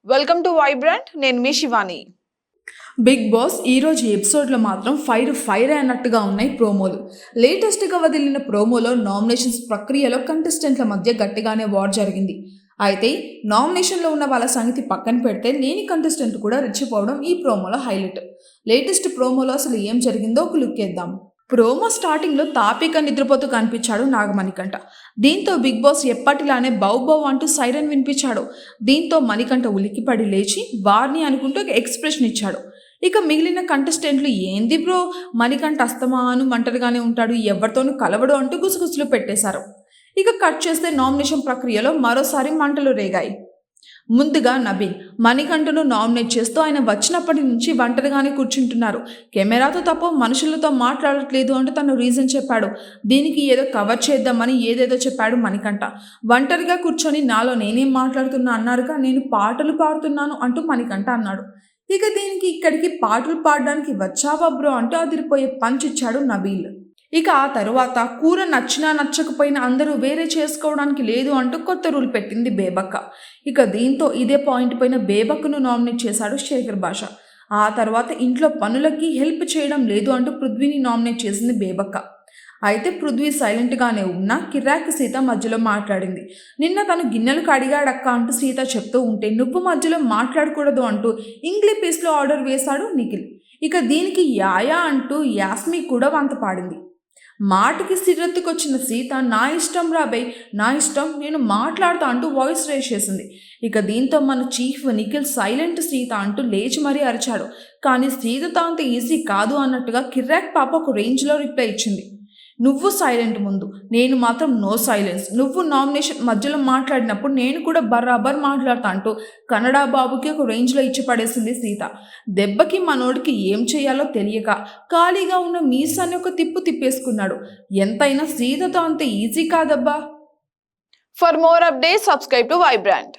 Welcome to Vibrant. నేను మీ Shivani. Big boss ఈరోజు ఎపిసోడ్లో మాత్రం ఫైర్ అన్నట్టుగా ఉన్నాయి ప్రోమోలు. లేటెస్ట్గా వదిలిన ప్రోమోలో నామినేషన్స్ ప్రక్రియలో కంటెస్టెంట్ల మధ్య గట్టిగానే వార్ జరిగింది. అయితే నామినేషన్లో ఉన్న వాళ్ళ సంగతి పక్కన పెడితే లేని కంటెస్టెంట్ కూడా రెచ్చిపోవడం ఈ ప్రోమోలో హైలైట్. లేటెస్ట్ ప్రోమోలో అసలు ఏం జరిగిందో ఒక లుక్ వేద్దాం. ప్రోమో స్టార్టింగ్లో తాపిక నిద్రపోతూ కనిపించాడు నాగమణికంఠ. దీంతో బిగ్ బాస్ ఎప్పటిలానే బౌ బౌ అంటూ సైరన్ వినిపించాడు. దీంతో మణికంఠ ఉలిక్కిపడి లేచి వారిని అనుకుంటూ ఒక ఎక్స్ప్రెషన్ ఇచ్చాడు. ఇక మిగిలిన కంటెస్టెంట్లు ఏంది బ్రో, మణికంఠ అస్తమాను ఒంటరిగానే ఉంటాడు, ఎవరితోనూ కలవడు అంటూ గుసగుసలు పెట్టేశారు. ఇక కట్ చేస్తే నామినేషన్ ప్రక్రియలో మరోసారి మంటలు రేగాయి. ముందుగా నబీల్ మణికంఠను నామినేట్ చేస్తూ ఆయన వచ్చినప్పటి నుంచి ఒంటరిగానే కూర్చుంటున్నారు, కెమెరాతో తప్ప మనుషులతో మాట్లాడట్లేదు అంటూ తను రీజన్ చెప్పాడు. దీనికి ఏదో కవర్ చేద్దామని ఏదేదో చెప్పాడు మణికంఠ. ఒంటరిగా కూర్చొని నాలో నేనేం మాట్లాడుతున్నా అన్నారుగా, నేను పాటలు పాడుతున్నాను అంటూ మణికంఠ అన్నాడు. ఇక దీనికి ఇక్కడికి పాటలు పాడడానికి వచ్చావా బ్రో అంటూ అదిరిపోయే పంచ్ ఇచ్చాడు నబీల్. ఇక ఆ తరువాత కూర నచ్చినా నచ్చకపోయినా అందరూ వేరే చేసుకోవడానికి లేదు అంటూ కొత్త రూల్ పెట్టింది బేబక్క. ఇక దీంతో ఇదే పాయింట్ పైన బేబక్కను నామినేట్ చేశాడు శేఖర్ భాష. ఆ తర్వాత ఇంట్లో పనులకి హెల్ప్ చేయడం లేదు అంటూ పృథ్వీని నామినేట్ చేసింది బేబక్క. అయితే పృథ్వీ సైలెంట్గానే ఉన్నా కిరాక్ సీత మధ్యలో మాట్లాడింది. నిన్న తను గిన్నెలు కడిగాడక్క అంటూ సీత చెప్తూ ఉంటే నువ్వు మధ్యలో మాట్లాడకూడదు అంటూ ఇంగ్లీష్ పీస్లో ఆర్డర్ వేశాడు నిఖిల్. ఇక దీనికి యాయా అంటూ యాస్మి కూడా వంత పాడింది. మాటకి సిర్రెత్తుకొచ్చిన సీత నా ఇష్టం రాబై, నా ఇష్టం, నేను మాట్లాడతా అంటూ వాయిస్ రేస్ చేసింది. ఇక దీంతో మన చీఫ్ నిఖిల్ సైలెంట్ సీత అంటూ లేచి మరీ అరిచాడు. కానీ సీతతో అంత ఈజీ కాదు అన్నట్టుగా కిర్రాక్ పాప ఒక రేంజ్లో రిప్లై ఇచ్చింది. నువ్వు సైలెంట్ ముందు, నేను మాత్రం నో సైలెన్స్. నువ్వు నామినేషన్ మధ్యలో మాట్లాడినప్పుడు నేను కూడా బరాబర్ మాట్లాడతా అంటూ కన్నడ బాబుకి ఒక రేంజ్లో ఇచ్చి పడేసింది సీత. దెబ్బకి మనోడికి ఏం చేయాలో తెలియక ఖాళీగా ఉన్న మీసాన్ని ఒక తిప్పు తిప్పేసుకున్నాడు. ఎంతైనా సీతతో అంత ఈజీ కాదబ్బా. For more updates subscribe to Vibrant.